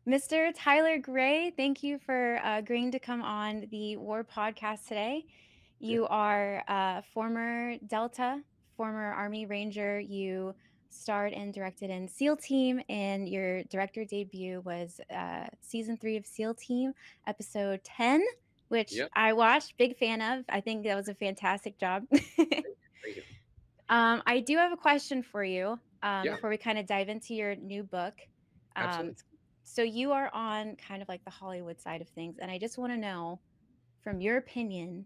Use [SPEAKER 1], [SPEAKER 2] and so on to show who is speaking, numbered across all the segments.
[SPEAKER 1] Mr. Tyler Gray, thank you for agreeing to come on the War Podcast today.
[SPEAKER 2] Yeah.
[SPEAKER 1] You are former Delta, former Army Ranger. You starred and directed in SEAL Team, and your director debut was season 3 of SEAL Team, episode 10, which
[SPEAKER 2] Yeah.
[SPEAKER 1] I watched. Big fan of. I think that was a fantastic job.
[SPEAKER 2] Thank you.
[SPEAKER 1] I do have a question for you
[SPEAKER 2] Yeah,
[SPEAKER 1] before we kind of dive into your new book. Um,
[SPEAKER 2] absolutely.
[SPEAKER 1] so you are on kind of like the Hollywood side of things, and I just want to know, from your opinion,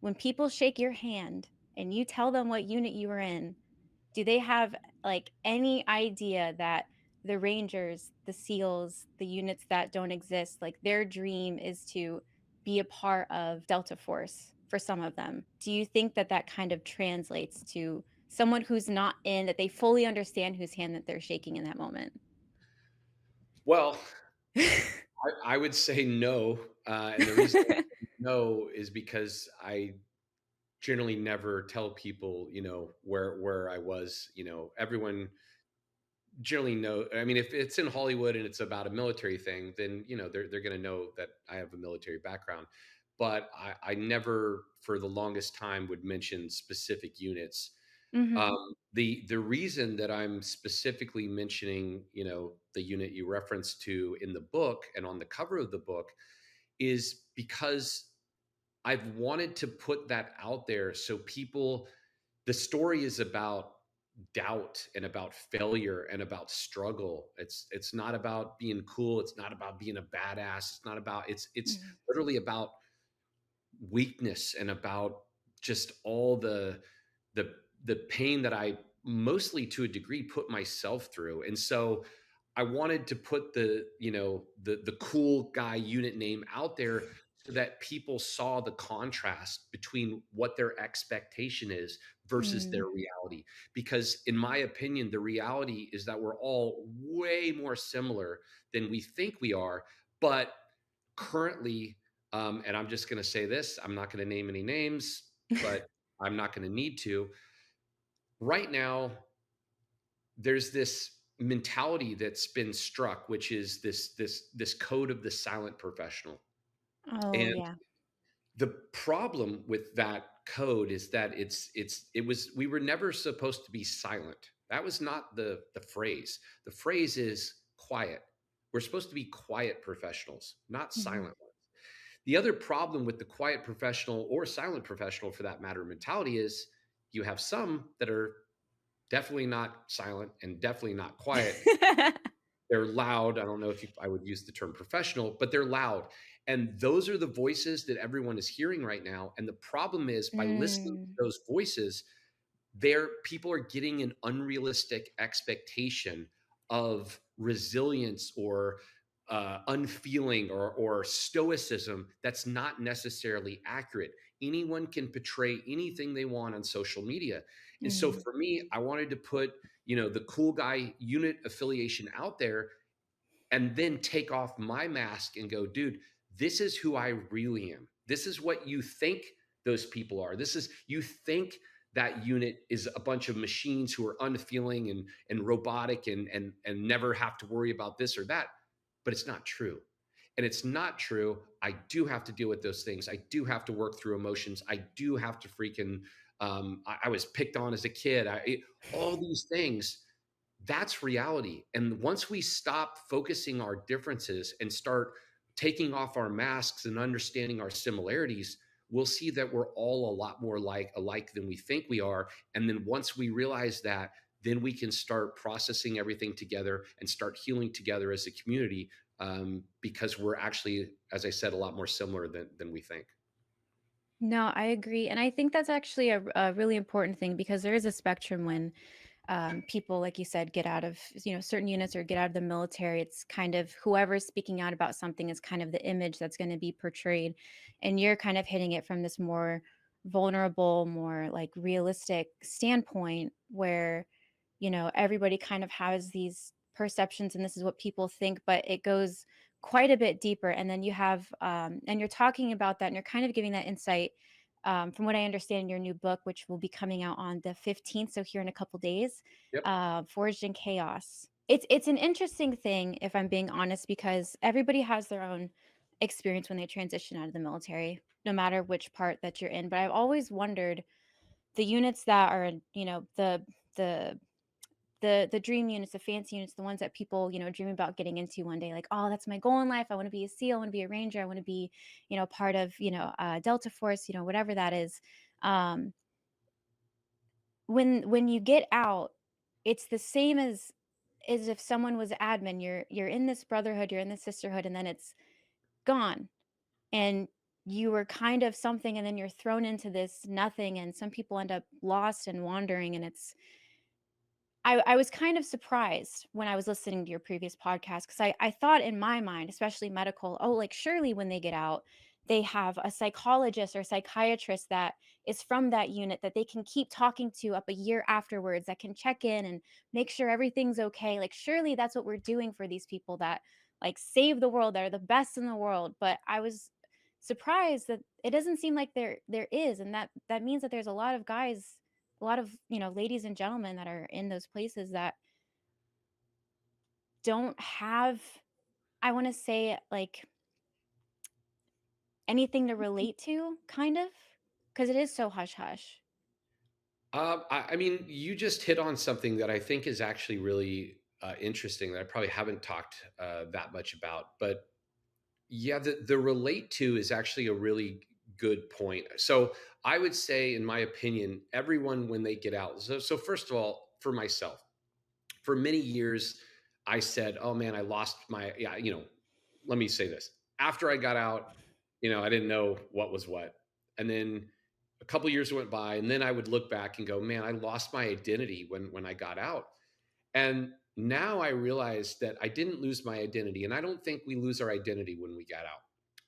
[SPEAKER 1] when people shake your hand and you tell them what unit you were in, do they have like any idea that the Rangers, the SEALs, the units that don't exist, like their dream is to be a part of Delta Force for some of them? Do you think that that kind of translates to someone who's not in, that they fully understand whose hand that they're shaking in that moment?
[SPEAKER 2] Well, I would say no, and the reason I say no is because I generally never tell people, where I was. Everyone generally know. I mean, if it's in Hollywood and it's about a military thing, then they're going to know that I have a military background. But I never, for the longest time, would mention specific units.
[SPEAKER 1] Mhm.
[SPEAKER 2] The reason that I'm specifically mentioning, the unit you referenced to in the book and on the cover of the book is because I've wanted to put that out there so people the story is about doubt and about failure and about struggle. It's not about being cool, it's not about being a badass, it's not about it's
[SPEAKER 1] Mhm.
[SPEAKER 2] literally about weakness and about just all the pain that I mostly to a degree put myself through. And so I wanted to put the cool guy unit name out there so that people saw the contrast between what their expectation is versus
[SPEAKER 1] Mm.
[SPEAKER 2] their reality. Because in my opinion, the reality is that we're all way more similar than we think we are. But currently, and I'm just going to say this, I'm not going to name any names, but I'm not going to need to. Right now, there's this mentality that's been struck, which is this code of the silent professional.
[SPEAKER 1] Oh,
[SPEAKER 2] And
[SPEAKER 1] yeah.
[SPEAKER 2] the problem with that code is that we were never supposed to be silent. That was not the phrase. The phrase is quiet. We're supposed to be quiet professionals, not
[SPEAKER 1] Mhm.
[SPEAKER 2] silent ones. The other problem with the quiet professional or silent professional for that matter mentality is you have some that are definitely not silent and definitely not quiet. They're loud. I don't know if I would use the term professional, but they're loud. And those are the voices that everyone is hearing right now. And the problem is by listening to
[SPEAKER 1] Mm.
[SPEAKER 2] those voices, people are getting an unrealistic expectation of resilience or unfeeling or stoicism that's not necessarily accurate. Anyone can portray anything they want on social media. And so
[SPEAKER 1] Mhm.
[SPEAKER 2] for me, I wanted to put, the cool guy unit affiliation out there and then take off my mask and go, dude, this is who I really am. This is what you think those people are. You think that unit is a bunch of machines who are unfeeling and robotic and never have to worry about this or that, but it's not true. And it's not true. I do have to deal with those things. I do have to work through emotions. I do have to I was picked on as a kid. All these things, that's reality. And once we stop focusing our differences and start taking off our masks and understanding our similarities, we'll see that we're all a lot more alike than we think we are. And then once we realize that, then we can start processing everything together and start healing together as a community, because we're actually, as I said, a lot more similar than we think.
[SPEAKER 1] No, I agree, and I think that's actually a really important thing because there is a spectrum when people, like you said, get out of certain units or get out of the military. It's kind of whoever's speaking out about something is kind of the image that's going to be portrayed, and you're kind of hitting it from this more vulnerable, more like realistic standpoint where everybody kind of has these perceptions and this is what people think, but it goes quite a bit deeper. And then you have, and you're talking about that and you're kind of giving that insight from what I understand in your new book, which will be coming out on the 15th. So here in a couple days,
[SPEAKER 2] Yep.
[SPEAKER 1] Forged in Chaos. It's an interesting thing, if I'm being honest, because everybody has their own experience when they transition out of the military, no matter which part that you're in, but I've always wondered the units that are, the the dream units, the fancy units, the ones that people, dream about getting into one day, like, "Oh, that's my goal in life. I wanna be a SEAL, I wanna be a Ranger, I wanna be, part of, Delta Force," whatever that is. Um, when you get out, it's the same as if someone was admin. You're in this brotherhood, you're in this sisterhood, and then it's gone, and you were kind of something, and then you're thrown into this nothing, and some people end up lost and wandering, and I was kind of surprised when I was listening to your previous podcast, because I thought in my mind, especially medical, oh, like, surely when they get out, they have a psychologist or psychiatrist that is from that unit that they can keep talking to up a year afterwards, that can check in and make sure everything's okay. Like, surely that's what we're doing for these people that, like, save the world, that are the best in the world. But I was surprised that it doesn't seem like there is, and that means that there's a lot of guys, a lot of, ladies and gentlemen that are in those places that don't have, I wanna say, like, anything to relate to, kind of, because it is so hush hush.
[SPEAKER 2] I mean, you just hit on something that I think is actually really interesting that I probably haven't talked that much about. But yeah, the relate to is actually a really good point. So I would say, in my opinion, everyone when they get out. So first of all, for myself, for many years, I said, "Oh man, I lost my yeah." Let me say this: after I got out, I didn't know what was what, and then a couple years went by, and then I would look back and go, "Man, I lost my identity when I got out." And now I realize that I didn't lose my identity, and I don't think we lose our identity when we got out.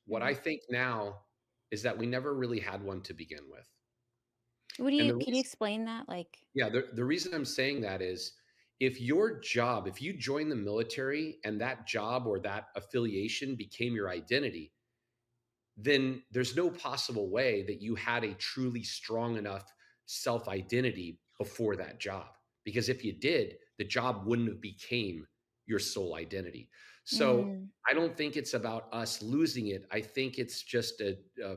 [SPEAKER 2] What I
[SPEAKER 1] Mhm.
[SPEAKER 2] think now is that we never really had one to begin with,
[SPEAKER 1] What do
[SPEAKER 2] and
[SPEAKER 1] you
[SPEAKER 2] the
[SPEAKER 1] can you
[SPEAKER 2] reason
[SPEAKER 1] explain that? Like,
[SPEAKER 2] yeah, the reason I'm saying that is if you join the military and that job or that affiliation became your identity, then there's no possible way that you had a truly strong enough self identity before that job. Because if you did, the job wouldn't have became your sole identity. So
[SPEAKER 1] mm,
[SPEAKER 2] I don't think it's about us losing it. I think it's just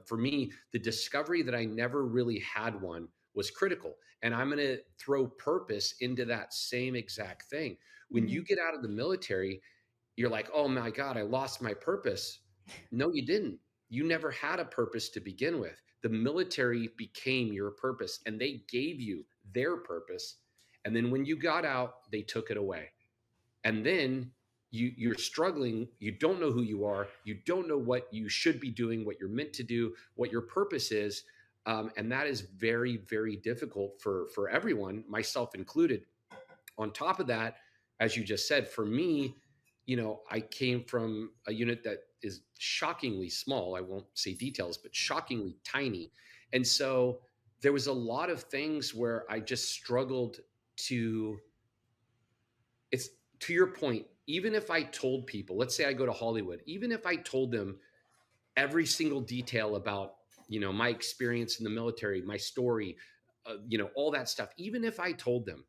[SPEAKER 2] for me, the discovery that I never really had one was critical. And I'm going to throw purpose into that same exact thing. When you
[SPEAKER 1] mhm,
[SPEAKER 2] get out of the military, you're like, "Oh my god, I lost my purpose." No, you didn't. You never had a purpose to begin with. The military became your purpose, and they gave you their purpose, and then when you got out, they took it away. And then you're struggling, you don't know who you are, you don't know what you should be doing, what you're meant to do, what your purpose is, and that is very, very difficult for everyone, myself included. On top of that, as you just said, for me, I came from a unit that is shockingly small. I won't say details, but shockingly tiny. And so there was a lot of things where I just struggled to, it's to your point, even if I told people, let's say I go to Hollywood, even if I told them every single detail about, my experience in the military, my story, all that stuff, even if I told them,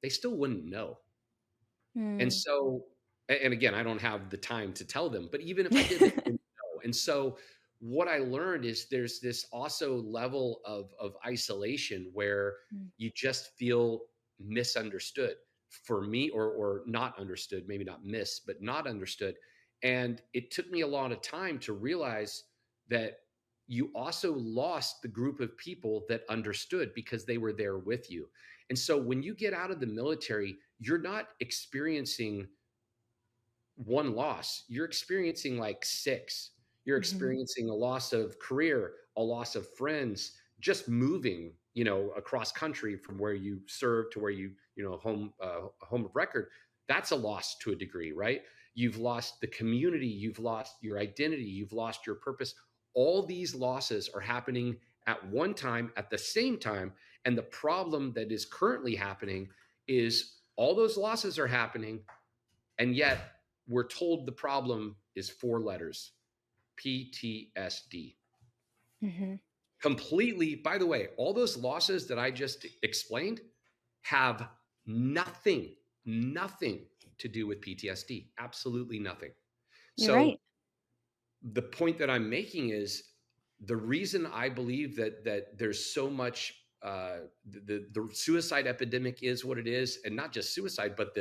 [SPEAKER 2] they still wouldn't know. And
[SPEAKER 1] mm.
[SPEAKER 2] so and again, I don't have the time to tell them, but even if I did, they wouldn't know. And so what I learned is there's this also level of isolation where
[SPEAKER 1] Mm,
[SPEAKER 2] you just feel misunderstood for me, or not understood, maybe not miss, but not understood. And it took me a lot of time to realize that you also lost the group of people that understood because they were there with you. And so when you get out of the military, you're not experiencing one loss, you're experiencing like six. You're
[SPEAKER 1] mhm,
[SPEAKER 2] experiencing a loss of career, a loss of friends, just moving, across country from where you serve to where home of record. That's a loss to a degree, right? You've lost the community, you've lost your identity, you've lost your purpose. All these losses are happening at one time, at the same time. And the problem that is currently happening is all those losses are happening, and yet we're told the problem is four letters: PTSD.
[SPEAKER 1] mhm,
[SPEAKER 2] Completely, by the way, all those losses that I just explained have nothing, nothing to do with PTSD, absolutely nothing.
[SPEAKER 1] You're
[SPEAKER 2] So
[SPEAKER 1] right.
[SPEAKER 2] the point that I'm making is the reason I believe that there's so much the suicide epidemic is what it is, and not just suicide, but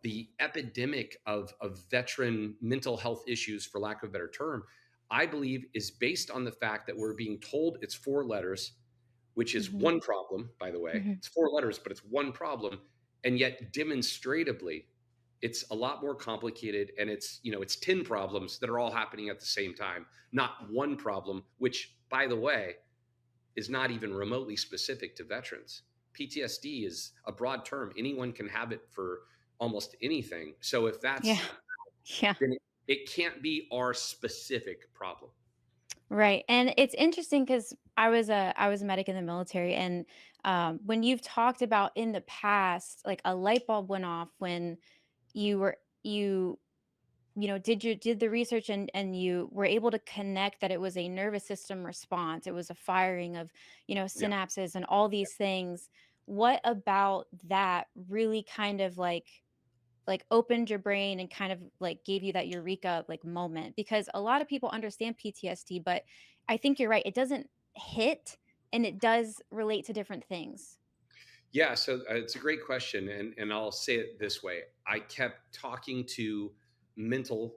[SPEAKER 2] the epidemic of veteran mental health issues, for lack of a better term, I believe is based on the fact that we're being told it's four letters, which is
[SPEAKER 1] Mhm.
[SPEAKER 2] one problem, by the way.
[SPEAKER 1] Mhm.
[SPEAKER 2] It's four letters, but it's one problem. And yet, demonstratively, it's a lot more complicated. And it's 10 problems that are all happening at the same time, not one problem, which, by the way, is not even remotely specific to veterans. PTSD is a broad term. Anyone can have it for almost anything. So if
[SPEAKER 1] Yeah.
[SPEAKER 2] that's,
[SPEAKER 1] Yeah.
[SPEAKER 2] then it can't be our specific problem.
[SPEAKER 1] Right, and it's interesting because I was a medic in the military, and, when you've talked about in the past, like, a light bulb went off when you were did the research and you were able to connect that it was a nervous system response, it was a firing of,
[SPEAKER 2] Yeah.
[SPEAKER 1] synapses and all these things. What about that really kind of, opened your brain and kind of, like, gave you that eureka, like, moment? Because a lot of people understand PTSD, but I think you're right, it doesn't hit, and it does relate to different things.
[SPEAKER 2] Yeah, so it's a great question, and I'll say it this way: I kept talking to mental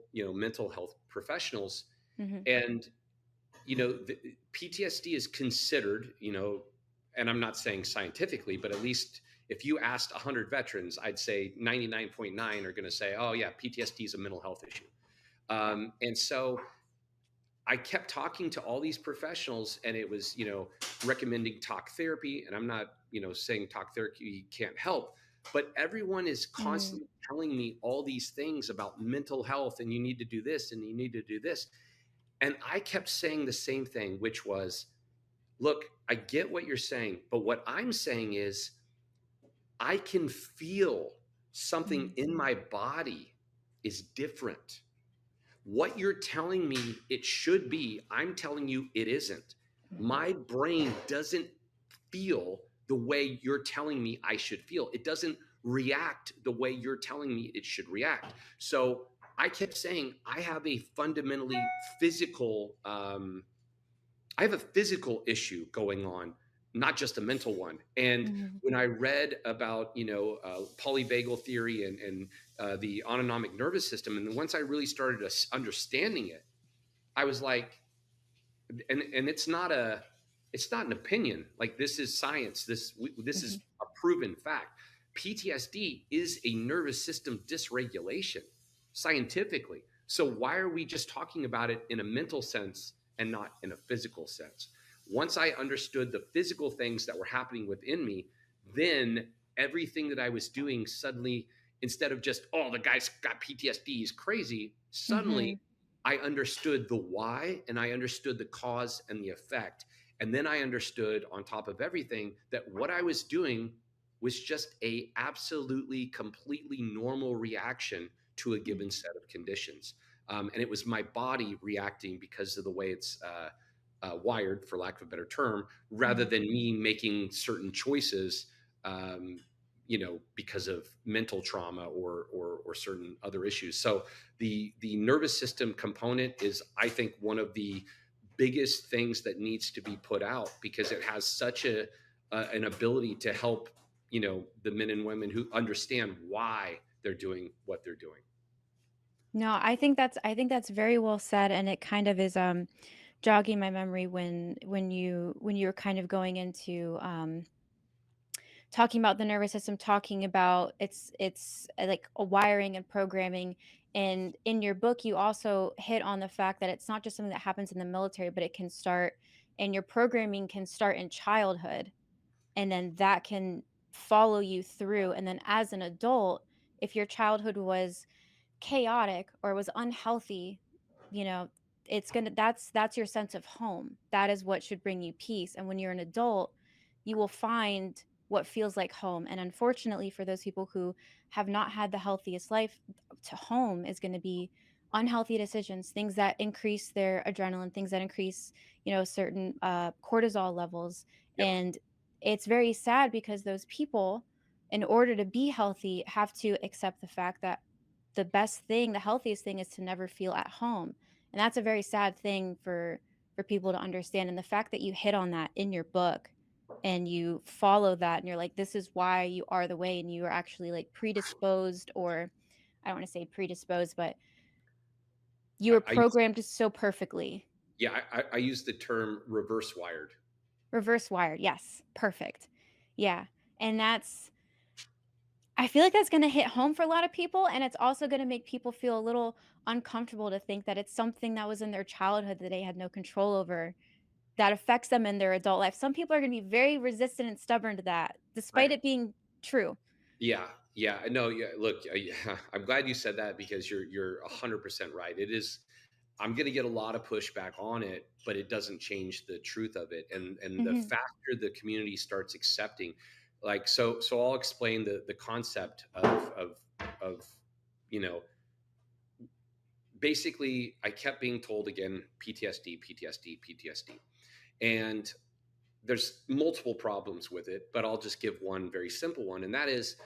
[SPEAKER 2] health professionals,
[SPEAKER 1] Mhm,
[SPEAKER 2] and the PTSD is considered, and I'm not saying scientifically, but at least if you asked 100 veterans, I'd say 99.9 are going to say, "Oh yeah, PTSD is a mental health issue." And so I kept talking to all these professionals, and it was, recommending talk therapy. And I'm not, saying talk therapy can't help, but everyone is
[SPEAKER 1] mm,
[SPEAKER 2] constantly telling me all these things about mental health, and you need to do this, and you need to do this. And I kept saying the same thing, which was, look, I get what you're saying, but what I'm saying is, I can feel something
[SPEAKER 1] mhm,
[SPEAKER 2] in my body is different. What you're telling me it should be, I'm telling you it isn't.
[SPEAKER 1] mhm,
[SPEAKER 2] My brain doesn't feel the way you're telling me I should feel. It doesn't react the way you're telling me it should react. So I kept saying I have a fundamentally physical I have a physical issue going on, not just a mental one. And
[SPEAKER 1] mhm.
[SPEAKER 2] when I read about, polyvagal theory and the autonomic nervous system, and once I really started understanding it, I was like, and it's not an opinion. Like, this is science. This
[SPEAKER 1] Mhm.
[SPEAKER 2] is a proven fact. PTSD is a nervous system dysregulation scientifically. So why are we just talking about it in a mental sense and not in a physical sense? Once I understood the physical things that were happening within me, then everything that I was doing suddenly, instead of just, oh, the guy's got PTSD, he's crazy, suddenly
[SPEAKER 1] Mhm.
[SPEAKER 2] I understood the why, and I understood the cause and the effect. And then I understood, on top of everything, that what I was doing was just a absolutely completely normal reaction to a
[SPEAKER 1] Mm,
[SPEAKER 2] given set of conditions. And it was my body reacting because of the way it's wired, for lack of a better term, rather
[SPEAKER 1] mhm.
[SPEAKER 2] than me making certain choices, um, because of mental trauma or certain other issues. So the nervous system component is, I think, one of the biggest things that needs to be put out, because it has such an ability to help, the men and women who understand why they're doing what they're doing.
[SPEAKER 1] No, I think that's very well said, and it kind of is, jogging my memory when you were kind of going into, talking about the nervous system, talking about like, a wiring and programming, and in your book, you also hit on the fact that it's not just something that happens in the military, but it can start and your programming can start in childhood, and then that can follow you through, and then as an adult, if your childhood was chaotic or was unhealthy, you know, it's gonna that's your sense of home. That is what should bring you peace. And when you're an adult, you will find what feels like home. And unfortunately, for those people who have not had the healthiest life, to home is going to be unhealthy decisions, things that increase their adrenaline, things that increase, certain cortisol levels.
[SPEAKER 2] Yep.
[SPEAKER 1] And it's very sad because those people, in order to be healthy, have to accept the fact that the best thing, the healthiest thing is to never feel at home. And that's a very sad thing for people to understand. And the fact that you hit on that in your book and you follow that and you're like, this is why you are the way, and you are actually like predisposed, or I don't want to say predisposed, but you were
[SPEAKER 2] I use,
[SPEAKER 1] programmed just so perfectly.
[SPEAKER 2] yeah, I use the term reverse wired.
[SPEAKER 1] Reverse wired. Yes. Perfect. Yeah. And that's, I feel like that's gonna hit home for a lot of people, and it's also gonna make people feel a little uncomfortable to think that it's something that was in their childhood that they had no control over, that affects them in their adult life. Some people are gonna be very resistant and stubborn to that, despite
[SPEAKER 2] I
[SPEAKER 1] it being true.
[SPEAKER 2] Yeah, yeah, no, yeah. Look, I'm glad you said that because you're 100% right. It is. I'm going to get a lot of pushback on it, but it doesn't change the truth of it. And the
[SPEAKER 1] Mhm,
[SPEAKER 2] faster the community starts accepting, like so, I'll explain the concept of you know basically I kept being told again PTSD, PTSD, PTSD, and there's multiple problems with it, but I'll just give one very simple one, and that is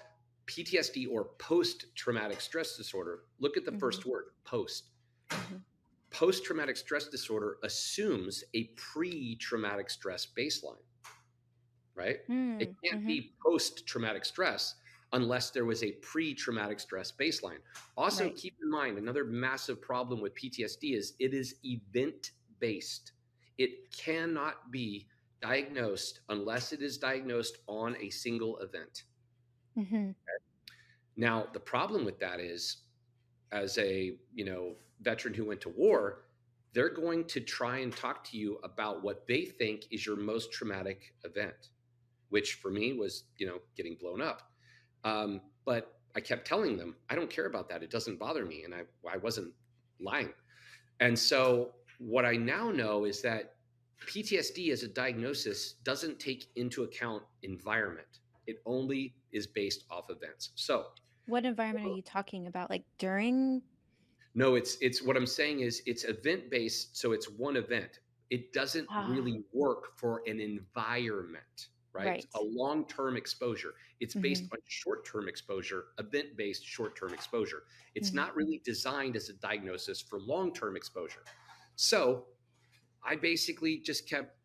[SPEAKER 2] PTSD or post traumatic stress disorder. Look at the
[SPEAKER 1] mhm,
[SPEAKER 2] first word, post.
[SPEAKER 1] mhm.
[SPEAKER 2] Post traumatic stress disorder assumes a pre traumatic stress baseline, right? It
[SPEAKER 1] Mm,
[SPEAKER 2] can't
[SPEAKER 1] mhm.
[SPEAKER 2] be post traumatic stress unless there was a pre traumatic stress baseline. Also,
[SPEAKER 1] Right.
[SPEAKER 2] keep in mind another massive problem with PTSD is it is event based. It cannot be diagnosed unless it is diagnosed on a single event.
[SPEAKER 1] Mhm.
[SPEAKER 2] Now, the problem with that is as a veteran who went to war, they're going to try and talk to you about what they think is your most traumatic event, which for me was getting blown up. But I kept telling them I don't care about that, it doesn't bother me, and I wasn't lying. And so what I now know is that PTSD as a diagnosis doesn't take into account environment, it only is based off events. So
[SPEAKER 1] What environment are you talking about? Like, during.
[SPEAKER 2] no, it's what I'm saying is it's event based, so it's one event. It doesn't
[SPEAKER 1] Ah,
[SPEAKER 2] really work for an environment, right? A
[SPEAKER 1] right.
[SPEAKER 2] long-term exposure. It's based
[SPEAKER 1] Mhm,
[SPEAKER 2] on short-term exposure, event-based short-term exposure. It's
[SPEAKER 1] mhm.
[SPEAKER 2] not really designed as a diagnosis for long-term exposure. So I basically just kept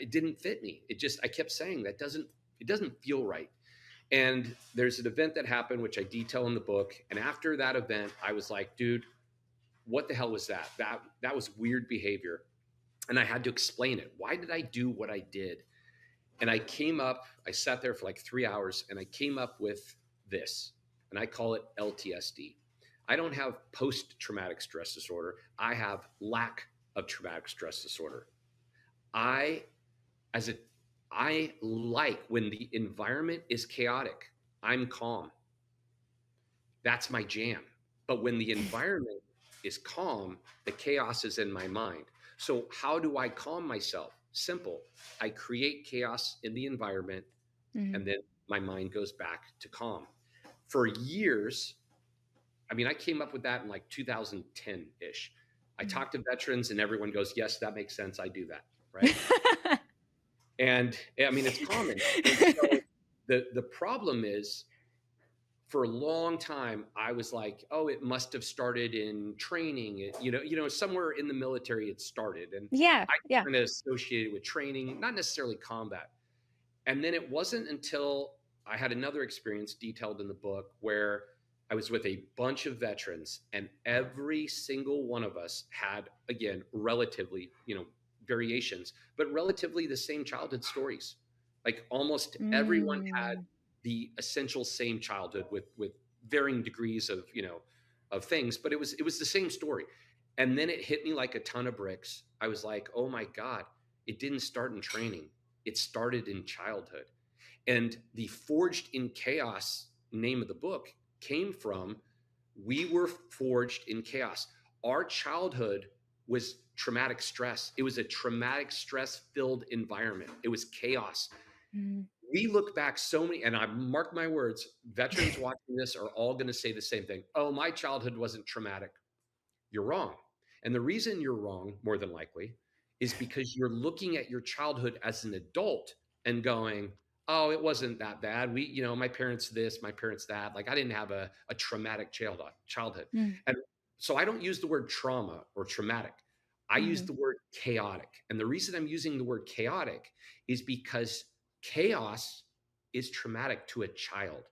[SPEAKER 2] it didn't fit me. I kept saying it doesn't feel right. And there's an event that happened, which I detail in the book. And after that event, I was like, dude, what the hell was that? That was weird behavior. And I had to explain it. Why did I do what I did? And I sat there for like 3 hours and I came up with this. And I call it LTSD. I don't have post traumatic stress disorder. I have lack of traumatic stress disorder. I, as a, I like when the environment is chaotic, I'm calm. That's my jam. But when the environment is calm, the chaos is in my mind. So, how do I calm myself? Simple. I create chaos in the environment,
[SPEAKER 1] Mhm,
[SPEAKER 2] and then my mind goes back to calm. For years, I mean, I came up with that in like 2010 ish. I
[SPEAKER 1] mhm.
[SPEAKER 2] talk to veterans, and everyone goes, "Yes, that makes sense. I do that." Right. And I mean, it's common. And so the problem is for a long time I was like, oh, it must have started in training. Somewhere in the military it started, and
[SPEAKER 1] Yeah,
[SPEAKER 2] I
[SPEAKER 1] yeah.
[SPEAKER 2] kind of associated with training, not necessarily combat. And then it wasn't until I had another experience detailed in the book where I was with a bunch of veterans, and every single one of us had, again, relatively, variations, but relatively the same childhood stories. Like almost everyone had
[SPEAKER 1] Mm.
[SPEAKER 2] the essential same childhood with varying degrees of things, but it was the same story. And then it hit me like a ton of bricks. I was like, oh my God, it didn't start in training, it started in childhood. And the Forged in Chaos name of the book came from we were forged in chaos. Our childhood was traumatic stress. It was a traumatic stress filled environment. It was chaos.
[SPEAKER 1] Mhm.
[SPEAKER 2] We look back so many, and I mark my words, veterans watching this are all going to say the same thing. Oh, my childhood wasn't traumatic. You're wrong. And the reason you're wrong, more than likely, is because you're looking at your childhood as an adult and going, "Oh, it wasn't that bad. My parents this, my parents that." Like, I didn't have a traumatic childhood.
[SPEAKER 1] Mm,
[SPEAKER 2] And so I don't use the word trauma or traumatic. I use
[SPEAKER 1] mhm.
[SPEAKER 2] the word chaotic. And the reason I'm using the word chaotic is because chaos is traumatic to a child.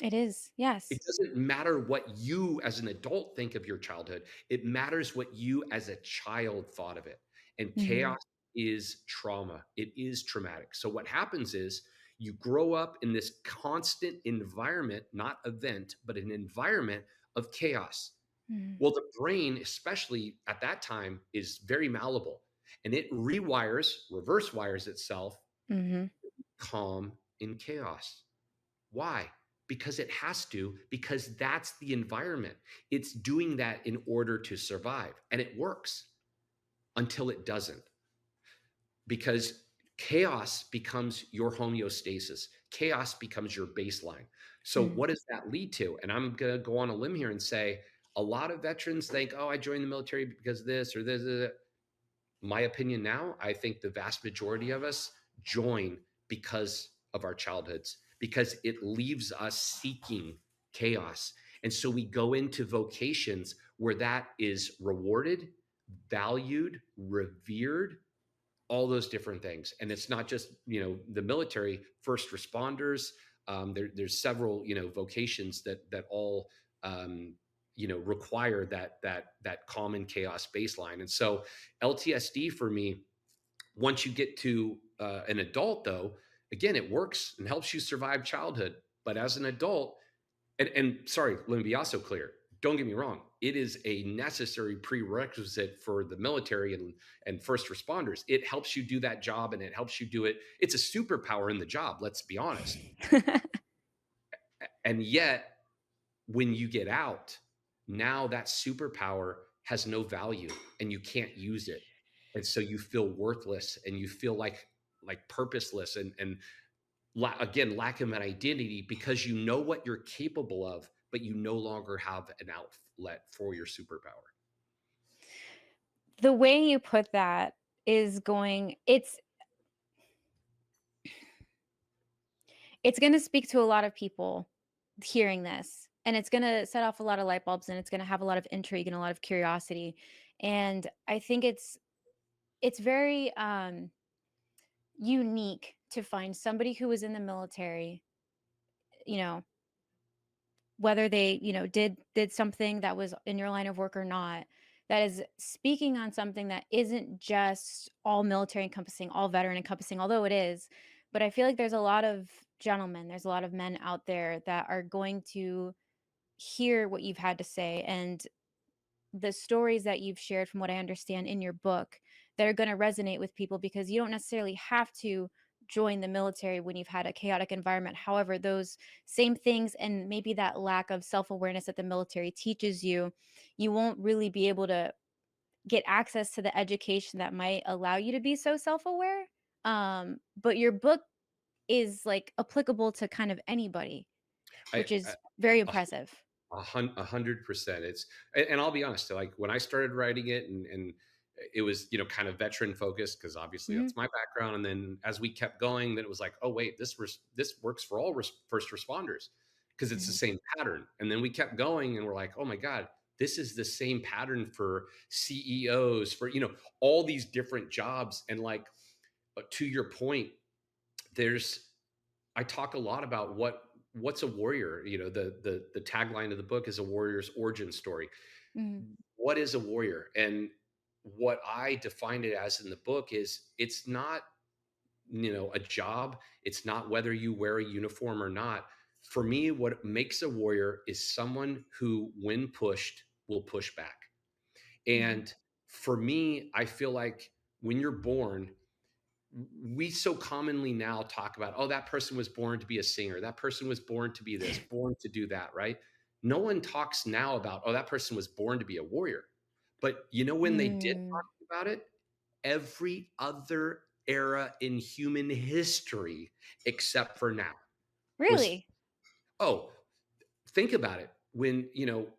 [SPEAKER 1] It is,
[SPEAKER 2] It
[SPEAKER 1] yes.
[SPEAKER 2] doesn't matter what you as an adult think of your childhood. It matters what you as a child thought of it. And chaos
[SPEAKER 1] Mhm,
[SPEAKER 2] is trauma. It is traumatic. So what happens is you grow up in this constant environment, not event, but an environment of chaos.
[SPEAKER 1] mhm,
[SPEAKER 2] Well, the brain, especially at that time, is very malleable and it reverse wires itself
[SPEAKER 1] mhm,
[SPEAKER 2] calm in chaos. Why? Because it has to, because that's the environment. It's doing that in order to survive. And it works until it doesn't, because chaos becomes your homeostasis. Chaos becomes your baseline. So,
[SPEAKER 1] mm.
[SPEAKER 2] what does that lead to? And I'm going to go on a limb here and say a lot of veterans think, oh, I joined the military because of this or this. My opinion now, I think the vast majority of us join because of our childhoods, because it leaves us seeking chaos. And so we go into vocations where that is rewarded, valued, revered, all those different things. And it's not just, the military, first responders. There's several, vocations that all, require that common chaos baseline. And so LTSD for me, once you get to an adult, though, again, it works and helps you survive childhood. But as an adult, and sorry, let me be also clear. Don't get me wrong. It is a necessary prerequisite for the military and first responders. It helps you do that job and it helps you do it. It's a superpower in the job, let's be honest. And yet, when you get out, now that superpower has no value and you can't use it. And so you feel worthless and you feel like purposeless and again, lack of an identity because you know what you're capable of, but you no longer have an outlet for your superpower.
[SPEAKER 1] The way you put that is going it's gonna speak to a lot of people hearing this, and it's gonna set off a lot of light bulbs, and it's gonna have a lot of intrigue and a lot of curiosity, and I think it's very, unique to find somebody who was in the military, you know, whether they, did something that was in your line of work or not, that is speaking on something that isn't just all military encompassing, all veteran encompassing, although it is. But I feel like there's a lot of gentlemen, there's a lot of men out there that are going to hear what you've had to say and the stories that you've shared from what I understand in your book that are gonna resonate with people because you don't necessarily have to join the military when you've had a chaotic environment. However, those same things and maybe that lack of self-awareness that the military teaches you, you won't really be able to get access to the education that might allow you to be so self-aware. But your book is, like, applicable to kind of anybody, which
[SPEAKER 2] I
[SPEAKER 1] is very impressive.
[SPEAKER 2] 100%. And I'll be honest, like when I started writing it and it was, kind of veteran focused because obviously
[SPEAKER 1] Mhm,
[SPEAKER 2] that's my background. And then as we kept going, then it was like, oh wait, this works for all first responders because it's the
[SPEAKER 1] mhm,
[SPEAKER 2] same pattern. And then we kept going and we're like, oh my God, this is the same pattern for CEOs, for, all these different jobs. And like, to your point, there's I talk a lot about what's a warrior. The tagline of the book is a warrior's origin story.
[SPEAKER 1] mhm,
[SPEAKER 2] What is a warrior? And what I define it as in the book is it's not, a job. It's not whether you wear a uniform or not. For me, what makes a warrior is someone who, when pushed, will push back.
[SPEAKER 1] mhm,
[SPEAKER 2] And for me, I feel like when you're born, we so commonly now talk about, oh, that person was born to be a singer, that person was born to be this, born to do that, right? No one talks now about, oh, that person was born to be a warrior. But when they did
[SPEAKER 1] mm.
[SPEAKER 2] talk about it, every other era in human history except for now was,
[SPEAKER 1] Really?
[SPEAKER 2] oh, think about it. When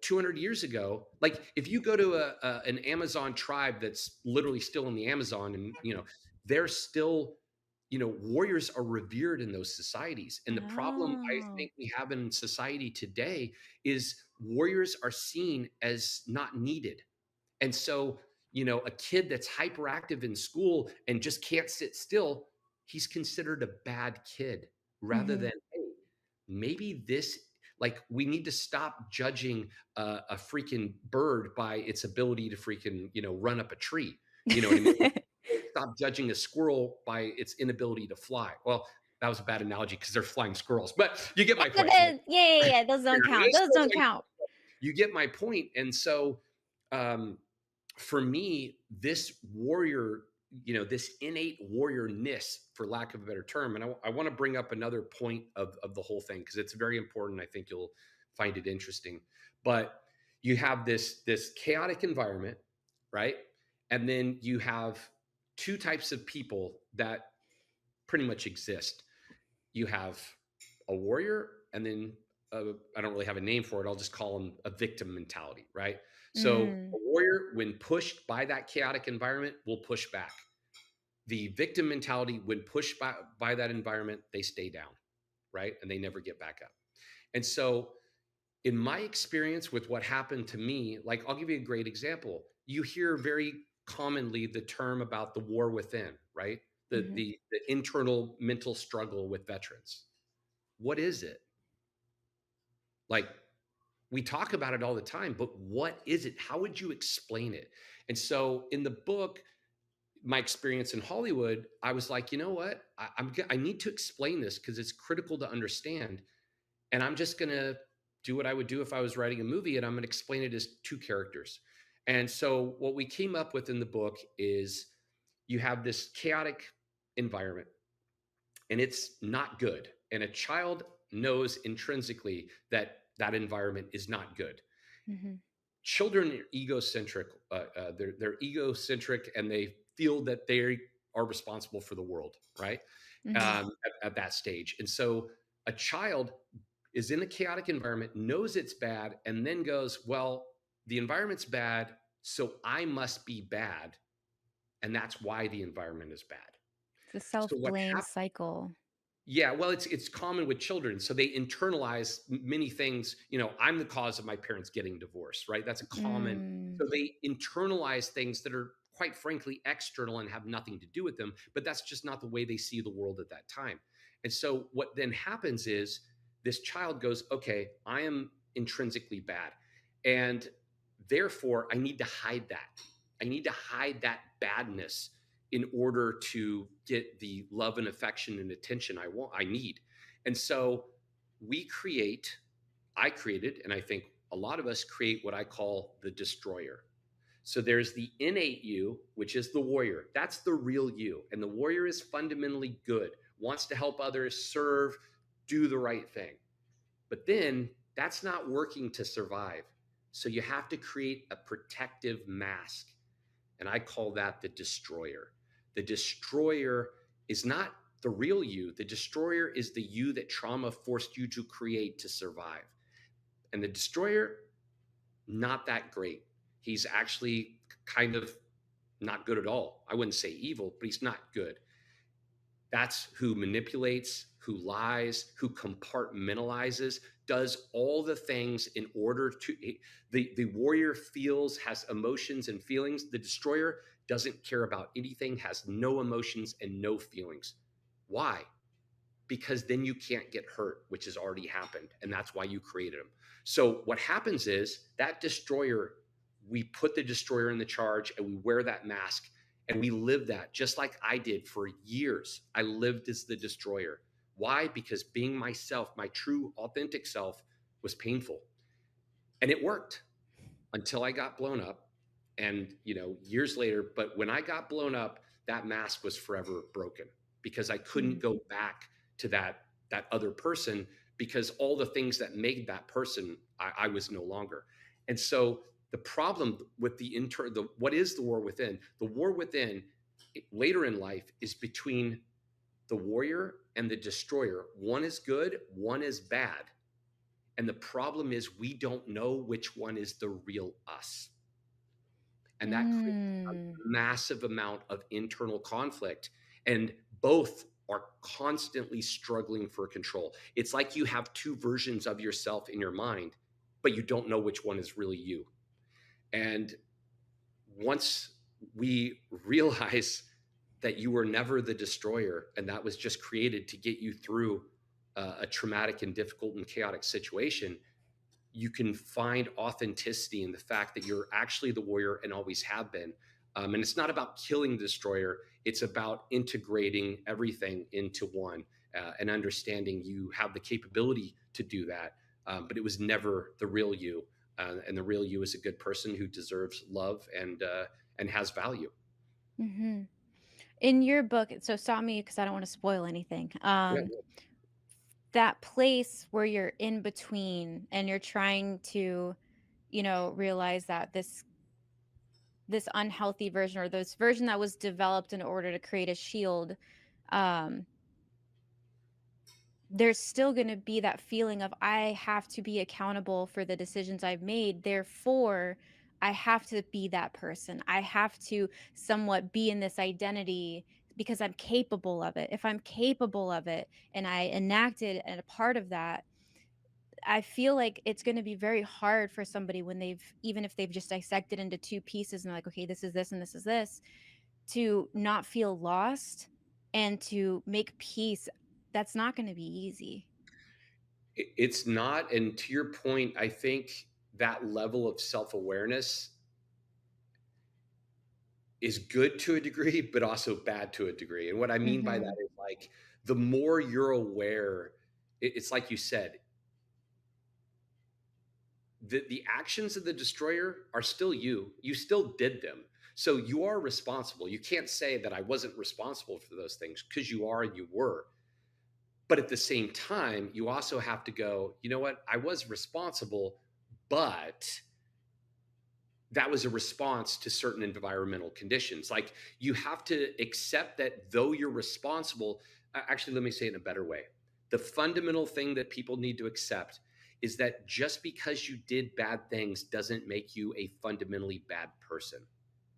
[SPEAKER 2] 200 years ago, like if you go to an Amazon tribe that's literally still in the Amazon, and they're still warriors are revered in those societies. And the problem I
[SPEAKER 1] Oh.
[SPEAKER 2] think we have in society today is warriors are seen as not needed. And so, a kid that's hyperactive in school and just can't sit still, he's considered a bad kid rather
[SPEAKER 1] Mhm.
[SPEAKER 2] than, hey, maybe like, we need to stop judging a freaking bird by its ability to freaking, run up a tree. You know what I mean? Or stop judging a squirrel by its inability to fly. Well, that was a bad analogy because they're flying squirrels, but you get my
[SPEAKER 1] But
[SPEAKER 2] point, right?
[SPEAKER 1] then yeah, those don't
[SPEAKER 2] It
[SPEAKER 1] count,
[SPEAKER 2] is
[SPEAKER 1] those
[SPEAKER 2] still
[SPEAKER 1] don't
[SPEAKER 2] flying
[SPEAKER 1] count.
[SPEAKER 2] squirrels. You get my point. And so, um, for me, this warrior, this innate warriorness, for lack of a better term, and I want to bring up another point of the whole thing because it's very important. I think you'll find it interesting. But you have this chaotic environment, right? And then you have two types of people that pretty much exist. You have a warrior, and then I don't really have a name for it. I'll just call them a victim mentality, right? So a
[SPEAKER 1] Mm,
[SPEAKER 2] warrior, when pushed by that chaotic environment, will push back. The victim mentality, when pushed by that environment, they stay down, right? And they never get back up. And so, in my experience with what happened to me, like, I'll give you a great example. You hear very commonly the term about the war within, right?
[SPEAKER 1] mhm.
[SPEAKER 2] The internal mental struggle with veterans. What is it? Like, we talk about it all the time, but what is it? How would you explain it? And so in the book, my experience in Hollywood, I was like, you know what? I need to explain this because it's critical to understand. And I'm just going to do what I would do if I was writing a movie, and I'm going to explain it as two characters. And so what we came up with in the book is you have this chaotic environment, and it's not good. And a child knows intrinsically that that environment is not good.
[SPEAKER 1] Mhm.
[SPEAKER 2] Children are egocentric. They're egocentric, and they feel that they are responsible for the world, right?
[SPEAKER 1] Mhm.
[SPEAKER 2] At that stage. And so a child is in a chaotic environment, knows it's bad, and then goes, well, the environment's bad, so I must be bad. And that's why the environment is bad.
[SPEAKER 1] It's a
[SPEAKER 2] So what
[SPEAKER 1] self-blame
[SPEAKER 2] happens?
[SPEAKER 1] cycle.
[SPEAKER 2] Yeah, well, it's common with children, so they internalize many things. I'm the cause of my parents getting divorced, right? That's a common.
[SPEAKER 1] Mm,
[SPEAKER 2] So they internalize things that are, quite frankly, external and have nothing to do with them. But that's just not the way they see the world at that time. And so what then happens is this child goes, "Okay, I am intrinsically bad, and therefore I need to hide that. I need to hide that badness in order to get the love and affection and attention I need." And so we create, I created, and I think a lot of us create what I call the destroyer. So there's the innate you, which is the warrior. That's the real you. And the warrior is fundamentally good, wants to help others, serve, do the right thing. But then that's not working to survive. So you have to create a protective mask, and I call that the destroyer. The destroyer is not the real you. The destroyer is the you that trauma forced you to create to survive. And the destroyer, not that great. He's actually kind of not good at all. I wouldn't say evil, but he's not good. That's who manipulates, who lies, who compartmentalizes, does all the things in order to. The warrior feels, has emotions and feelings. The destroyer doesn't care about anything, has no emotions and no feelings. Why? Because then you can't get hurt, which has already happened. And that's why you created them. So what happens is that destroyer, we put the destroyer in the charge and we wear that mask and we live that just like I did for years. I lived as the destroyer. Why? Because being myself, my true, authentic self, was painful. And it worked until I got blown up. And, years later, but when I got blown up, that mask was forever broken because I couldn't
[SPEAKER 1] mm,
[SPEAKER 2] go back to that other person, because all the things that made that person, I was no longer. And so the problem with the what is the war within? The war within, later in life, is between the warrior and the destroyer. One is good, one is bad. And the problem is we don't know which one is the real us. And that creates a
[SPEAKER 1] mm.
[SPEAKER 2] massive amount of internal conflict. And both are constantly struggling for control. It's like you have two versions of yourself in your mind, but you don't know which one is really you. And once we realize that you were never the destroyer and that was just created to get you through a traumatic and difficult and chaotic situation, you can find authenticity in the fact that you're actually the warrior and always have been. And it's not about killing the destroyer, it's about integrating everything into one, and understanding you have the capability to do that. But it was never the real you. And the real you is a good person who deserves love and has value.
[SPEAKER 1] Mhm. In your book, so stop me because I don't wanna spoil anything.
[SPEAKER 2] Yeah.
[SPEAKER 1] That place where you're in between and you're trying to, realize that this unhealthy version or this version that was developed in order to create a shield, um, there's still gonna be that feeling of, "I have to be accountable for the decisions I've made, therefore, I have to be that person. I have to somewhat be in this identity because I'm capable of it. If I'm capable of it and I enacted and a part of that, I feel like it's gonna be very hard for somebody when they've even if they've just dissected into 2 pieces and they're like, "Okay, this is this and this is this," to not feel lost and to make peace. That's not gonna be easy.
[SPEAKER 2] It's not. And to your point, I think that level of self awareness is good to a degree, but also bad to a degree. And what I mean by that
[SPEAKER 1] Mhm,
[SPEAKER 2] is like the more you're aware, it's like you said, the actions of the destroyer are still you. You still did them. So you are responsible. You can't say that I wasn't responsible for those things because you are and you were. But at the same time, you also have to go, you know what? I was responsible, but that was a response to certain environmental conditions. Like you have to accept that though you're responsible, actually, let me say it in a better way. The fundamental thing that people need to accept is that just because you did bad things doesn't make you a fundamentally bad person.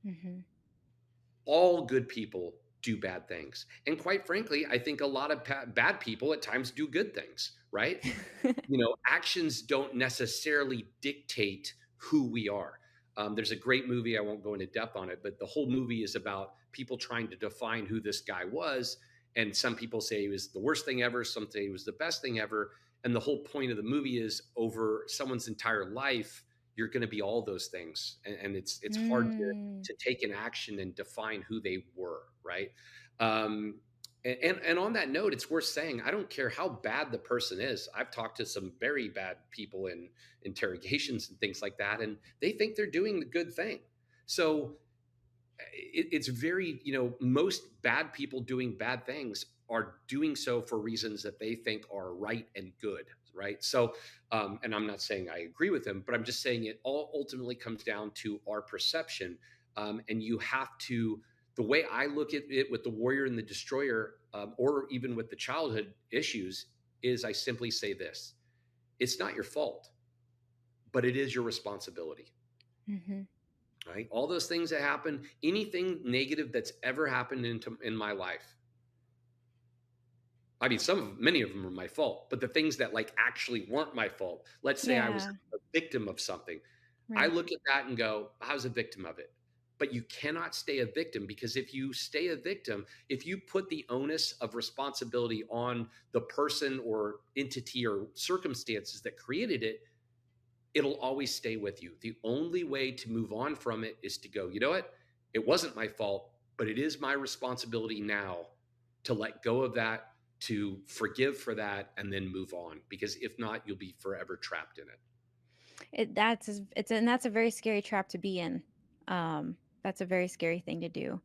[SPEAKER 1] mhm.
[SPEAKER 2] All good people do bad things. And quite frankly, I think a lot of bad people at times do good things, right? Actions don't necessarily dictate who we are. There's a great movie. I won't go into depth on it, but the whole movie is about people trying to define who this guy was. And some people say he was the worst thing ever. Some say he was the best thing ever. And the whole point of the movie is over someone's entire life, you're going to be all those things. And it's hard
[SPEAKER 1] Mm,
[SPEAKER 2] to take an action and define who they were, right? Um, and on that note, it's worth saying, I don't care how bad the person is. I've talked to some very bad people in interrogations and things like that, and they think they're doing the good thing. So it's very, most bad people doing bad things are doing so for reasons that they think are right and good, right? So, and I'm not saying I agree with them, but I'm just saying it all ultimately comes down to our perception. And you have to, the way I look at it with the warrior and the destroyer, or even with the childhood issues, is I simply say this: it's not your fault, but it is your responsibility.
[SPEAKER 1] mhm.
[SPEAKER 2] Right? All those things that happen, anything negative that's ever happened in my life. I mean, many of them are my fault, but the things that like actually weren't my fault. Let's say I was
[SPEAKER 1] Yeah,
[SPEAKER 2] a victim of something. I
[SPEAKER 1] right.
[SPEAKER 2] look at that and go, I was a victim of it. But you cannot stay a victim, because if you stay a victim, if you put the onus of responsibility on the person or entity or circumstances that created it, it'll always stay with you. The only way to move on from it is to go, you know what? It wasn't my fault, but it is my responsibility now to let go of that, to forgive for that, and then move on. Because if not, you'll be forever trapped in it.
[SPEAKER 1] That's a very scary trap to be in. That's a very scary thing to do.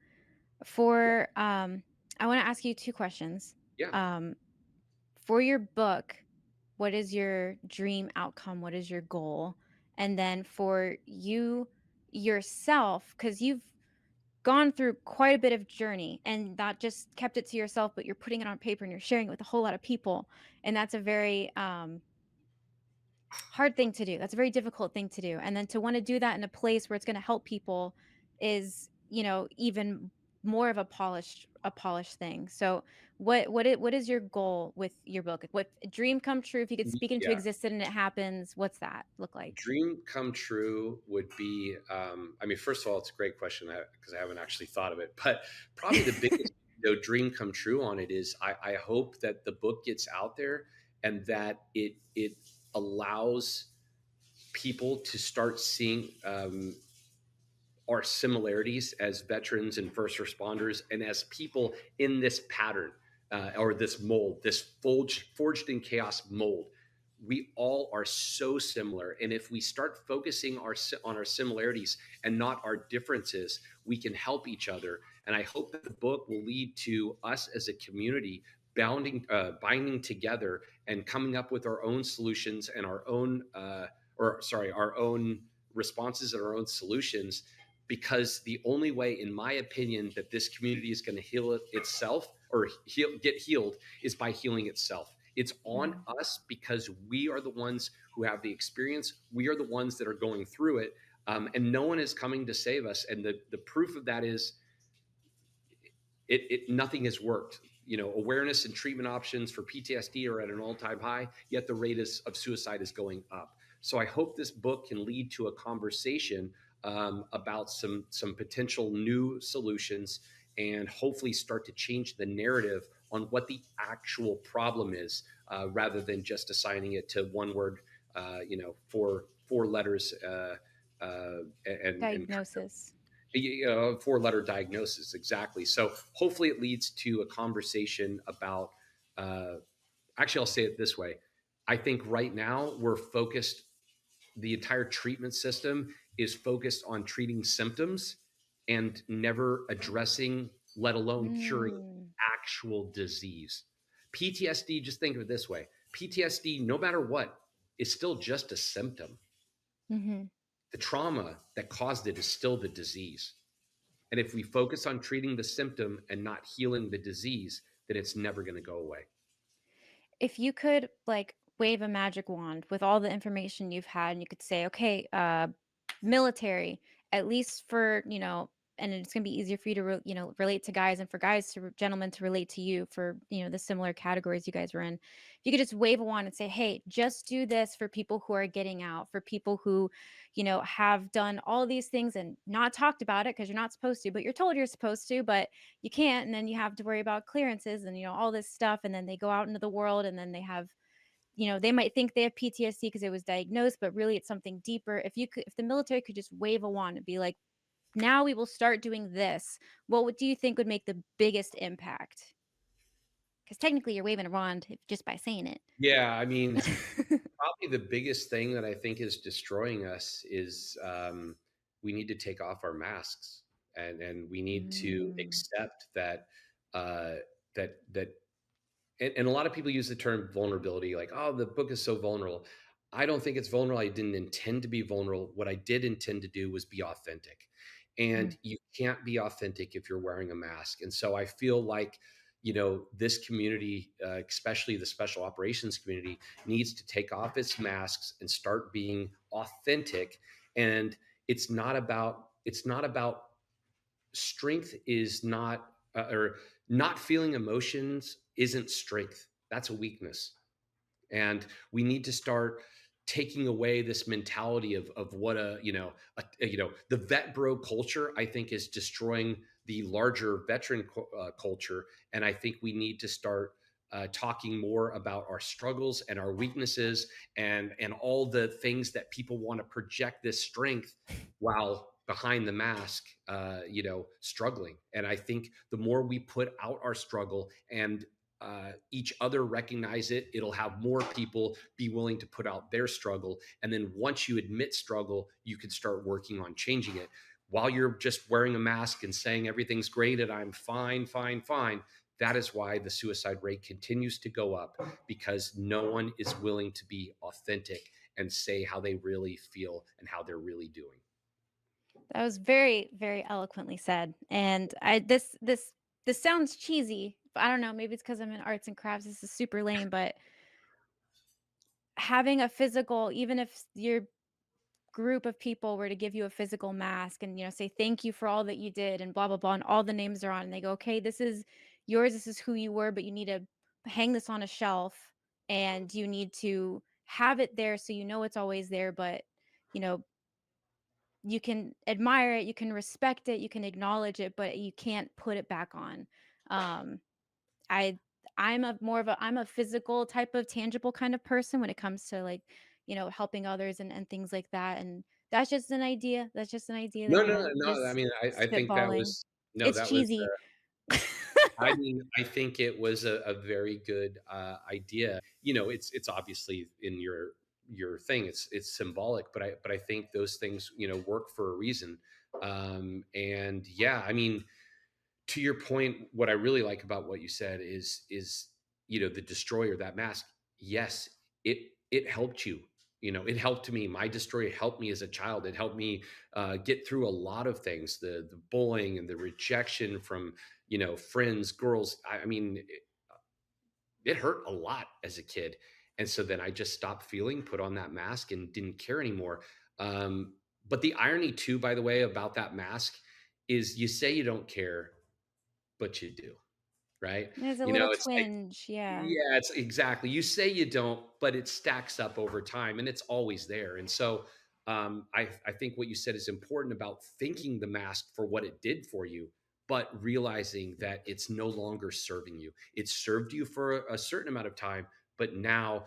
[SPEAKER 1] For, I wanna ask you 2 questions.
[SPEAKER 2] Yeah.
[SPEAKER 1] Um, for your book, what is your dream outcome? What is your goal? And then for you yourself, because 'cause you've gone through quite a bit of journey and not just kept it to yourself, but you're putting it on paper and you're sharing it with a whole lot of people, and that's a very, hard thing to do. That's a very difficult thing to do, and then to wanna do that in a place where it's gonna help people is, even more of a polished thing. So what is your goal with your book? Like, what dream come true if you could speak into
[SPEAKER 2] Yeah.
[SPEAKER 1] existence and it happens, what's that look like?
[SPEAKER 2] Dream come true would be, I mean, first of all, it's a great question because I haven't actually thought of it, but probably the biggest dream come true on it is I hope that the book gets out there and that it allows people to start seeing our similarities as veterans and first responders and as people in this pattern or this mold, this forged in chaos mold. We all are so similar. And if we start focusing on our similarities and not our differences, we can help each other. And I hope that the book will lead to us as a community binding together and coming up with our own solutions and our own responses and our own solutions, because the only way, in my opinion, that this community is going to heal itself or get healed is by healing itself. It's on
[SPEAKER 1] Mm,
[SPEAKER 2] us because we are the ones who have the experience. We are the ones that are going through it. And no one is coming to save us. And the proof of that is nothing has worked. Awareness and treatment options for PTSD are at an all-time high, yet the rate of suicide is going up. So I hope this book can lead to a conversation about some potential new solutions, and hopefully start to change the narrative on what the actual problem is, rather than just assigning it to one word, four letters, and
[SPEAKER 1] diagnosis.
[SPEAKER 2] a four-letter diagnosis, exactly. So hopefully it leads to a conversation about, uh, actually, I'll say it this way. I think right now we're focused, the entire treatment system is focused on treating symptoms and never addressing, let alone curing,
[SPEAKER 1] Mm,
[SPEAKER 2] actual disease. PTSD, just think of it this way: PTSD, no matter what, is still just a symptom.
[SPEAKER 1] mhm.
[SPEAKER 2] The trauma that caused it is still the disease. And if we focus on treating the symptom and not healing the disease, then it's never going to go away.
[SPEAKER 1] If you could, like, wave a magic wand with all the information you've had and you could say, "Okay, military, at least for, and it's gonna be easier for you to relate to guys and for guys to gentlemen to relate to you for, the similar categories you guys were in." If you could just wave a wand and say, "Hey, just do this for people who are getting out, for people who, have done all these things and not talked about it because 'cause you're not supposed to, but you're told you're supposed to, but you can't, and then you have to worry about clearances and, all this stuff, and then they go out into the world and then they have, they might think they have PTSD because it was diagnosed, but really it's something deeper. If the military could just wave a wand and be like, "Now we will start doing this," do you think would make the biggest impact? Because technically you're waving a wand just by saying it.
[SPEAKER 2] Yeah, I mean, probably the biggest thing that I think is destroying us is, we need to take off our masks, and we need to
[SPEAKER 1] Mm,
[SPEAKER 2] accept that, uh, that and a lot of people use the term vulnerability, like, oh, the book is so vulnerable. I don't think it's vulnerable. I didn't intend to be vulnerable. What I did intend to do was be authentic.
[SPEAKER 1] mm.
[SPEAKER 2] And you can't be authentic if you're wearing a mask. And so I feel like, this community, especially the special operations community, needs to take off its masks and start being authentic. And it's not about strength is not, or not feeling emotions isn't strength. That's a weakness. And we need to start taking away this mentality of what the vet bro culture, I think, is destroying the larger veteran culture. And I think we need to start talking more about our struggles and our weaknesses, and all the things that people want to project this strength while behind the mask, struggling. And I think the more we put out our struggle and each other recognize it, it'll have more people be willing to put out their struggle. And then once you admit struggle, you can start working on changing it. While you're just wearing a mask and saying everything's great and I'm fine, fine, fine, that is why the suicide rate continues to go up, because no one is willing to be authentic and say how they really feel and how they're really doing.
[SPEAKER 1] That was very, very eloquently said. And this sounds cheesy. But I don't know, maybe it's because I'm in arts and crafts. This is super lame, but having a physical, even if you're group of people were to give you a physical mask and, say thank you for all that you did and blah blah blah and all the names are on and they go, "Okay, this is yours, this is who you were, but you need to hang this on a shelf and you need to have it there so you know it's always there, but, you know, you can admire it, you can respect it, you can acknowledge it, but you can't put it back on." Um, I I'm a more of a I'm a physical type of tangible kind of person when it comes to like, helping others and things like that. And that's just an idea. That's just an idea that,
[SPEAKER 2] No, no, no, no, I
[SPEAKER 1] just
[SPEAKER 2] mean, I think that
[SPEAKER 1] spitballing.
[SPEAKER 2] was no,
[SPEAKER 1] It's
[SPEAKER 2] that was,
[SPEAKER 1] cheesy.
[SPEAKER 2] I mean, I think it was a very good, idea. It's obviously in your thing, it's symbolic, but I think those things, work for a reason. And yeah, I mean, to your point, what I really like about what you said is the destroyer, that mask. Yes, it helped you. It helped me. My destroyer helped me as a child. It helped me get through a lot of things, the bullying and the rejection from friends, girls. I mean, it hurt a lot as a kid, and so then I just stopped feeling, put on that mask, and didn't care anymore. But the irony, too, by the way, about that mask is you say you don't care, but you do, right?
[SPEAKER 1] There's a little
[SPEAKER 2] It's like,
[SPEAKER 1] twinge, yeah.
[SPEAKER 2] yeah, it's exactly. You say you don't, but it stacks up over time and it's always there. And so I think what you said is important about thanking the mask for what it did for you, but realizing that it's no longer serving you. It served you for a certain amount of time, but now,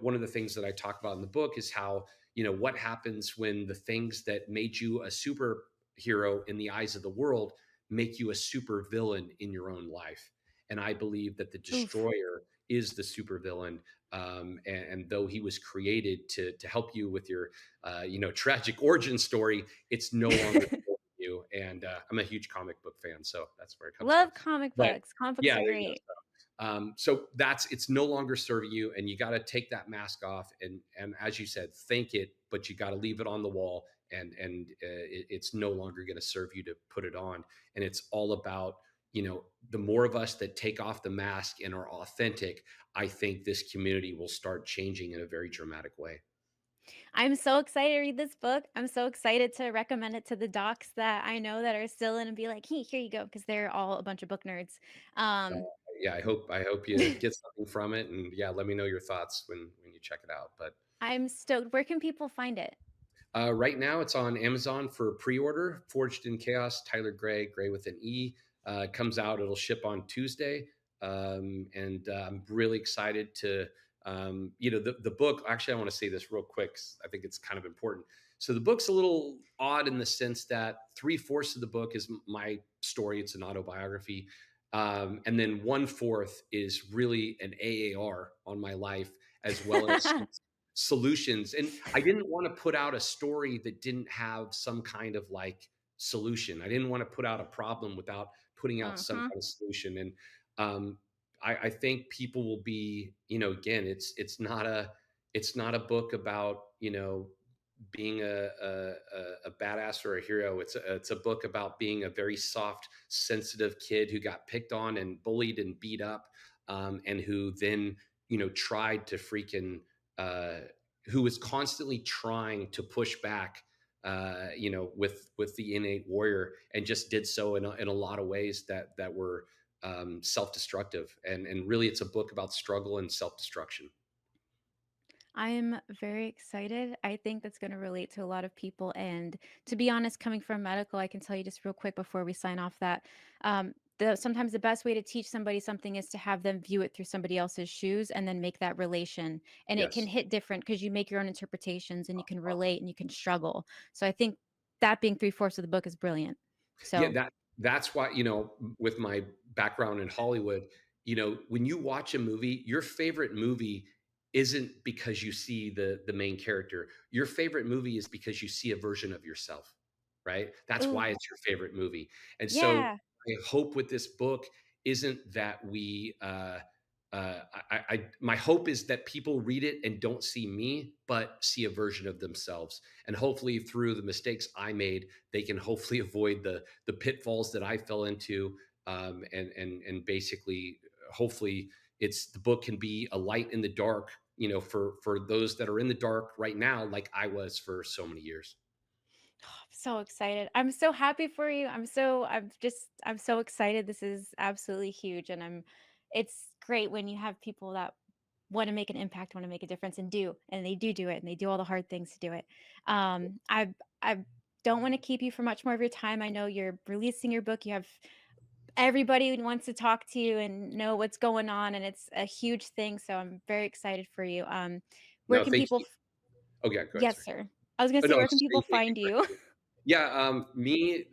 [SPEAKER 2] one of the things that I talk about in the book is how, what happens when the things that made you a superhero in the eyes of the world make you a super villain in your own life. And I believe that the
[SPEAKER 1] Oof.
[SPEAKER 2] destroyer is the supervillain. And though he was created to help you with your tragic origin story, it's no longer for you. And I'm a huge comic book fan, so that's where it comes from.
[SPEAKER 1] Love comic
[SPEAKER 2] But
[SPEAKER 1] books. Comic books
[SPEAKER 2] yeah,
[SPEAKER 1] are
[SPEAKER 2] there you go.
[SPEAKER 1] great.
[SPEAKER 2] So that's it's no longer serving you, and you got to take that mask off, and as you said, thank it, but you got to leave it on the wall, and it's no longer going to serve you to put it on. And it's all about the more of us that take off the mask and are authentic, I think this community will start changing in a very dramatic way.
[SPEAKER 1] I'm so excited to read this book. I'm so excited to recommend it to the docs that I know that are still in and be like, "Hey, here you go," because they're all a bunch of book nerds.
[SPEAKER 2] Uh,
[SPEAKER 1] Um,
[SPEAKER 2] yeah, I hope you get something from it, and yeah, let me know your thoughts when you check it out. But
[SPEAKER 1] I'm stoked. Where can people find it?
[SPEAKER 2] right now, it's on Amazon for pre-order. Forged in Chaos, Tyler Gray, Gray with an E, comes out. It'll ship on Tuesday, and I'm really excited to. The book. Actually, I want to say this real quick, 'cause I think it's kind of important. So the book's a little odd in the sense that three-fourths of the book is my story. It's an autobiography, and then one-fourth is really an AAR on my life, as well as solutions. And I didn't want to put out a story that didn't have some kind of like solution. I didn't want to put out a problem without putting out some
[SPEAKER 1] Mhm.
[SPEAKER 2] kind of solution. And um, I think people will be, again, it's not a book about being a badass or a hero. It's a book about being a very soft, sensitive kid who got picked on and bullied and beat up, and who then tried to freaking uh, who was constantly trying to push back, with the innate warrior, and just did so in a lot of ways that were self-destructive. And really, it's a book about struggle and self-destruction.
[SPEAKER 1] I am very excited. I think that's gonna relate to a lot of people, and to be honest, coming from medical, I can tell you just real quick before we sign off that, the sometimes the best way to teach somebody something is to have them view it through somebody else's shoes and then make that relation, and it can
[SPEAKER 2] Yes.
[SPEAKER 1] hit different because you make your own interpretations and you can relate and you can struggle. So I think that being three-fourths of the book is brilliant.
[SPEAKER 2] Yeah,
[SPEAKER 1] So
[SPEAKER 2] that's why, with my background in Hollywood, when you watch a movie, your favorite movie isn't because you see the main character. Your favorite movie is because you see a version of yourself, right? That's
[SPEAKER 1] ooh,
[SPEAKER 2] why it's your favorite movie. And so
[SPEAKER 1] yeah.
[SPEAKER 2] I hope with this book isn't that we my hope is that people read it and don't see me, but see a version of themselves. And hopefully through the mistakes I made, they can hopefully avoid the pitfalls that I fell into, and basically, hopefully, it's the book can be a light in the dark for those that are in the dark right now, like I was for so many years.
[SPEAKER 1] I'm so excited. I'm so happy for you. I'm so excited. This is absolutely huge, and it's great when you have people that wanna make an impact, wanna make a difference, and they do it, and they do all the hard things to do it. I don't wanna keep you for much more of your time. I know you're releasing your book. You have everybody who wants to talk to you and know what's going on, and it's a huge thing, so I'm very excited for you. Where
[SPEAKER 2] No,
[SPEAKER 1] can
[SPEAKER 2] thank
[SPEAKER 1] people
[SPEAKER 2] you. Oh yeah, go ahead.
[SPEAKER 1] Yes,
[SPEAKER 2] Sorry.
[SPEAKER 1] sir. I was gonna
[SPEAKER 2] Oh,
[SPEAKER 1] say,
[SPEAKER 2] no, I
[SPEAKER 1] where can
[SPEAKER 2] was
[SPEAKER 1] people
[SPEAKER 2] saying thank you
[SPEAKER 1] find
[SPEAKER 2] for
[SPEAKER 1] you?
[SPEAKER 2] having me. Yeah, me,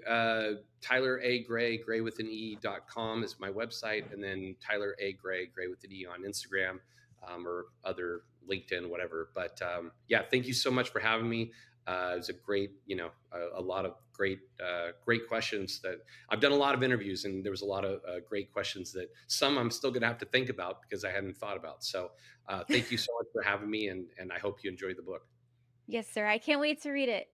[SPEAKER 2] Tyler A. Gray, Gray with an E.com is my website, and then Tyler A. Gray, Gray with an E on Instagram, or other LinkedIn, whatever. But yeah, thank you so much for having me. It was a great, a lot of great questions that I've done a lot of interviews, and there was a lot of great questions that some I'm still going to have to think about because I hadn't thought about. So thank you so much for having me, and I hope you enjoyed the book.
[SPEAKER 1] Yes, sir. I can't wait to read it.